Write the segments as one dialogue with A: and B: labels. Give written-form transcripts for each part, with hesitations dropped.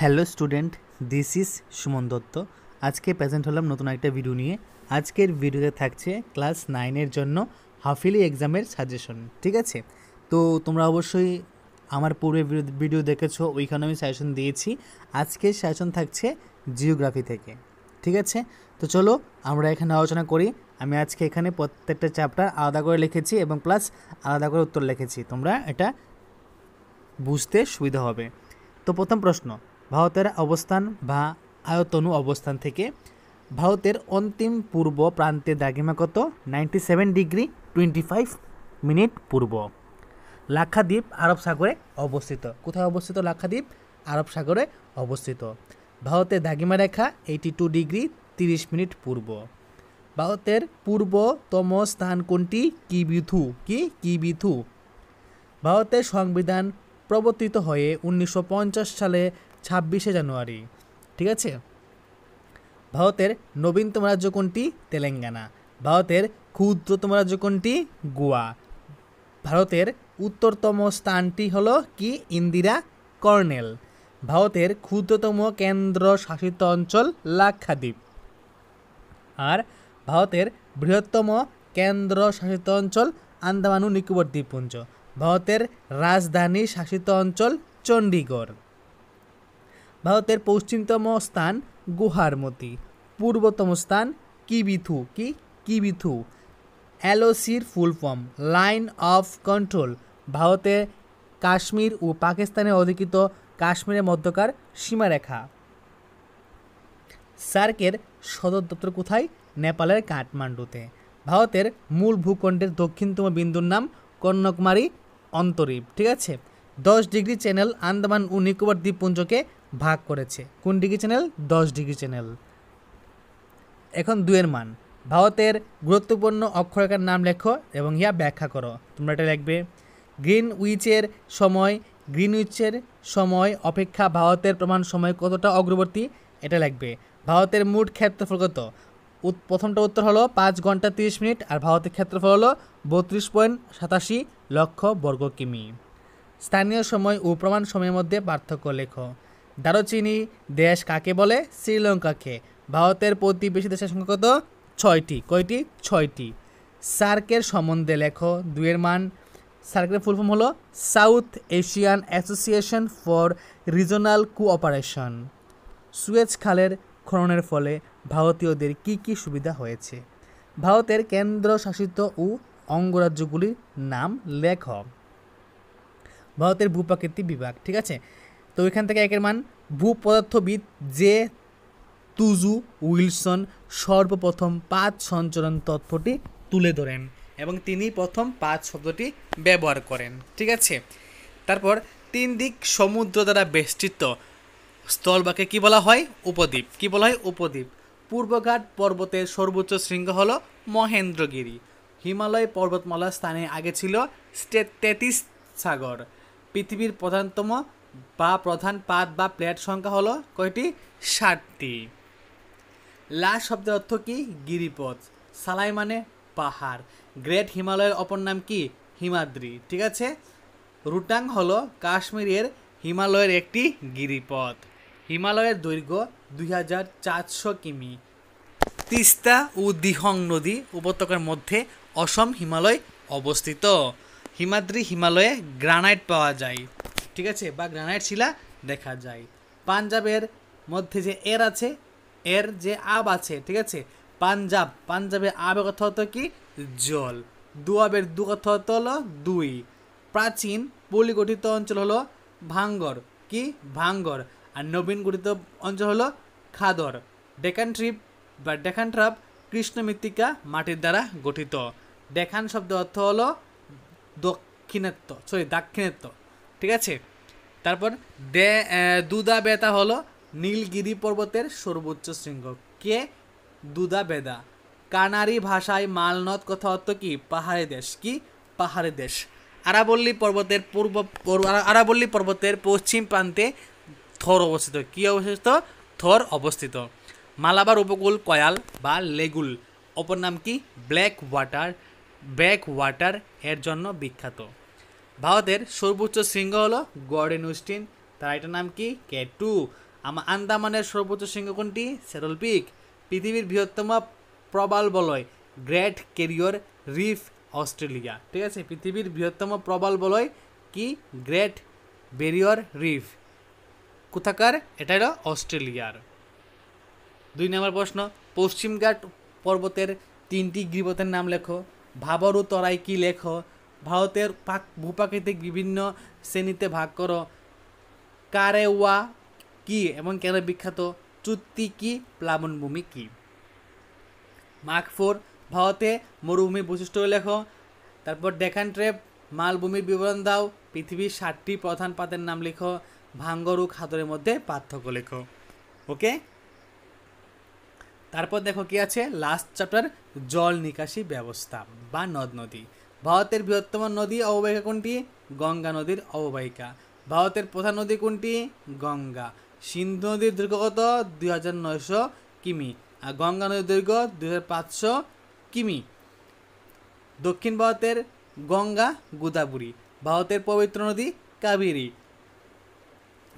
A: Hello student, this is Suman Dutta. আজকে present হলাম নতুন একটা ভিডিও নিয়ে। আজকের ভিডিওতে থাকছে ক্লাস 9-এর জন্য হাফিলি এক্সামের সাজেশন। ঠিক আছে, তো তোমরা অবশ্যই আমার পূর্বে ভিডিও দেখেছো, ওইখানে আমি সাজেশন দিয়েছি। আজকের সাজেশন থাকছে জিওগ্রাফি থেকে। ঠিক আছে, তো চলো আমরা এখানে আলোচনা করি। আমি আজকে এখানে প্রত্যেকটা চ্যাপ্টার আলাদা করে লিখেছি এবং প্লাস আলাদা করে উত্তর লিখেছি, তোমরা এটা বুঝতে সুবিধা হবে। তো প্রথম প্রশ্ন, ভারতের অবস্থান বা আয়তনু অবস্থান থেকে ভারতের অন্তিম পূর্ব প্রান্তে দ্রাঘিমা কত? 97°25' পূর্ব। লাক্ষাদ্বীপ আরব সাগরে অবস্থিত। কোথায় অবস্থিত লাক্ষাদ্বীপ? আরব সাগরে অবস্থিত। ভারতের দ্রাঘিমা রেখা 82°30' পূর্ব। ভারতের পূর্বতম স্থান কোনটি? কিবিথু। ভারতের সংবিধান প্রবর্তিত হয়ে 1950 সালে 26শে জানুয়ারি। ঠিক আছে। ভারতের নবীনতম রাজ্য কোনটি? তেলেঙ্গানা। ভারতের ক্ষুদ্রতম রাজ্য কোনটি? গোয়া। ভারতের উত্তরতম স্থানটি হলো কি? ইন্দিরা কর্নেল। ভারতের ক্ষুদ্রতম কেন্দ্র শাসিত অঞ্চল লাক্ষাদ্বীপ। আর ভারতের বৃহত্তম কেন্দ্র শাসিত অঞ্চল আন্দামান ও নিকোবর দ্বীপপুঞ্জ। ভারতের রাজধানী শাসিত অঞ্চল চণ্ডীগড়। ভারতের পশ্চিমতম স্থান গুহারমতি। পূর্বতম স্থান কিবিথু। এলওসির full form line of control. ভারতের কাশ্মীর ও পাকিস্তানের অধিকৃত কাশ্মীরের মধ্যকার সীমারেখা। সার্কের সদর দপ্তর কোথায়? নেপালের কাঠমান্ডুতে। ভারতের মূল ভূখণ্ডের দক্ষিণতম বিন্দুর নাম কন্যাকুমারী অন্তরীপ। ঠিক আছে। 10° চ্যানেল আন্দামান ও নিকোবর দ্বীপপুঞ্জকে ভাগ করেছে। কোন ডিগ্রি চ্যানেল? 10° চ্যানেল। এখন 2-এর মান। ভারতের গুরুত্বপূর্ণ অক্ষরেখার নাম লেখো এবং ইয়া ব্যাখ্যা করো। তোমরা এটা লিখবে। গ্রিনউইচের সময় অপেক্ষা ভারতের প্রমাণ সময় কতটা অগ্রবর্তী? এটা লিখবে। ভারতের মোট ক্ষেত্রফল কত? প্রথমটা উত্তর হলো 5 ঘন্টা 30 মিনিট, আর ভারতের ক্ষেত্রফল হলো 32.87 লক্ষ বর্গ কিমি। স্থানীয় সময় ও প্রমাণ সময়ের মধ্যে পার্থক্য লেখো। দারুচিনি দেশ কাকে বলে? শ্রীলঙ্কাকে। ভারতের প্রতিবেশী দেশের সংখ্যা কত? 6টি। কয়টি? 6টি। সার্কের সম্বন্ধে লেখো। 2-এর মান। সার্কের ফুল ফর্ম হলো south Asian association for regional cooperation. Suez খালের খননের ফলে ভারতীয়দের কি কি সুবিধা হয়েছে? ভারতের কেন্দ্রশাসিত ও অঙ্গরাজ্যগুলির নাম লেখ। ভারতের ভূপ্রাকৃতিক বিভাগ। ঠিক আছে, তো এখান থেকে 1-এর মান। ভূপদার্থবিদ জে তুজু উইলসন সর্বপ্রথম পাঁচ সঞ্চরণ তত্ত্বটি তুলে ধরেন এবং তিনি প্রথম 5 শব্দটি ব্যবহার করেন। ঠিক আছে, তারপর 3 দিক সমুদ্র দ্বারা বেষ্টিত স্থলভাগকে কি বলা হয়? উপদ্বীপ। কি বলা হয়? উপদ্বীপ। পূর্বঘাট পর্বতের সর্বোচ্চ শৃঙ্গ হলো মহেন্দ্রগিরি। হিমালয় পর্বতমালার স্থানে আগে ছিল তেতিস সাগর। পৃথিবীর প্রধান পাত বা প্লেট সংখ্যা হলো কয়টি? 60টি। লা শব্দের অর্থ কি? গিরিপথ। সালাই মানে পাহাড়। গ্রেট হিমালয়ের অপর নাম কি? হিমাদ্রি। ঠিক আছে। রুটাং হলো কাশ্মীরের হিমালয়ের একটি গিরিপথ। হিমালয়ের দৈর্ঘ্য 2400 কিমি। তিস্তা ও দিহং নদী উপত্যকার মধ্যে অসম হিমালয় অবস্থিত। হিমাদ্রি হিমালয়ে গ্রানাইট পাওয়া যায়। ঠিক আছে, বা গ্রানাইট শিলা দেখা যায়। পাঞ্জাবের মধ্যে যে এর আছে, এর যে আব আছে, ঠিক আছে, পাঞ্জাবের আবের কথা হতো কি? জল। দুয়াবের দু কথা হতো হলো 2। প্রাচীন পল্লী গঠিত অঞ্চল হলো ভাঙ্গর। কি? ভাঙ্গর। আর নবীন গঠিত অঞ্চল হলো খাদর। ডেকান ট্রাপ কৃষ্ণ মৃত্তিকা মাটির দ্বারা গঠিত। ডেকান শব্দ অর্থ হলো দাক্ষিণাত্য। ঠিক আছে, তারপর দুদা বেদা হলো নীলগিরি পর্বতের সর্বোচ্চ শৃঙ্গ। কে? দুদা বেদা। কানারি ভাষায় মালনদ কথা অর্থ কি? পাহাড়ি দেশ। কি? পাহাড়ি দেশ। আরাবল্লী পর্বতের পশ্চিম প্রান্তে থর অবস্থিত। কি অবস্থিত? থর অবস্থিত। মালাবার উপকূল কয়াল বা লেগুল অপর নাম কি? ব্ল্যাক ওয়াটার এর জন্য বিখ্যাত। ভারতের সর্বোচ্চ শৃঙ্গ হলো গর্ডেন উস্টিন, তার এটার নাম কি? K2। আন্দামানের সর্বোচ্চ শৃঙ্গ কোনটি? Saddle Peak. পৃথিবীর বৃহত্তম প্রবাল বলয় গ্রেট ক্যারিয়ার রিফ অস্ট্রেলিয়া। ঠিক আছে, পৃথিবীর বৃহত্তম প্রবাল বলয় কি? Great Barrier Reef. কোথাকার? এটা হলো অস্ট্রেলিয়ার। 2 নম্বর প্রশ্ন, পশ্চিমঘাট পর্বতের 3টি গিরিপথের নাম লেখো। ভাবরু তরাই কি লেখো। ভারতের ভূপ্রাকৃতিক বিভিন্ন শ্রেণীতে ভাগ করো। কারেওয়া কি এবং কেন বিখ্যাত? চুত্তি কি? প্লাবনভূমি কি? মার্ক 4, ভারতে মরুভূমি বৈশিষ্ট্য লেখো। তারপর ডেকান ট্রেপ মালভূমির বিবরণ দাও। পৃথিবীর 7টি প্রধান পাতের নাম লেখো। ভাঙ্গর ও খাদরের মধ্যে পার্থক্য লেখো। ওকে, তারপর দেখো কি আছে লাস্ট চ্যাপ্টার, জল নিকাশি ব্যবস্থা বা নদ নদী। ভারতের বৃহত্তম নদী অববাহিকা কোনটি? গঙ্গা নদীর অববাহিকা। ভারতের প্রধান নদী কোনটি? গঙ্গা। সিন্ধু নদীর দৈর্ঘ্য কত? 2900 কিমি। আর গঙ্গা নদীর দৈর্ঘ্য 2500 কিমি। দক্ষিণ ভারতের গঙ্গা গোদাবরী। ভারতের পবিত্র নদী কাবেরী।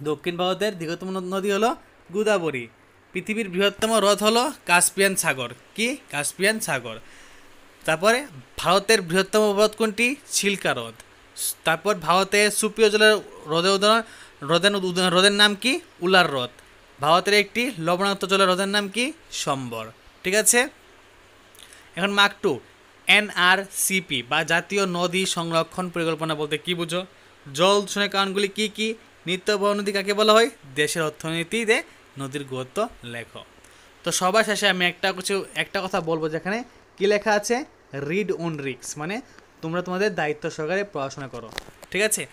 A: দক্ষিণ ভারতের দীর্ঘতম নদী হলো গোদাবরী। পৃথিবীর বৃহত্তম হ্রদ হলো কাস্পিয়ান সাগর। কি? কাস্পিয়ান সাগর। তারপরে ভারতের বৃহত্তম হ্রদ কোনটি? চিল্কা হ্রদ। তারপর ভারতের সুপ্রিয় জলের হ্রদের নাম কি? উলার হ্রদ। ভারতের একটি লবণাক্ত জলের হ্রদের নাম কি? সম্বর। ঠিক আছে, এখন মার্ক 2, NRCP বা জাতীয় নদী সংরক্ষণ পরিকল্পনা বলতে কি বুঝো? জল দূষণের কারণগুলি কি কি? নিত্যবহ নদী কাকে বলা হয়? দেশের অর্থনীতিতে নদীর গুরুত্ব লেখো। তো সবার শেষে আমি একটা কথা বলবো, যেখানে কি লেখা আছে? রিড অন রিস্ক, মানে তোমরা তোমাদের দায়িত্ব সহকারে পড়াশোনা করো। ঠিক আছে,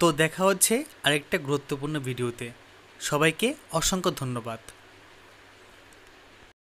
A: তো দেখা হচ্ছে আরেকটা গুরুত্বপূর্ণ ভিডিওতে। সবাইকে অসংখ্য ধন্যবাদ।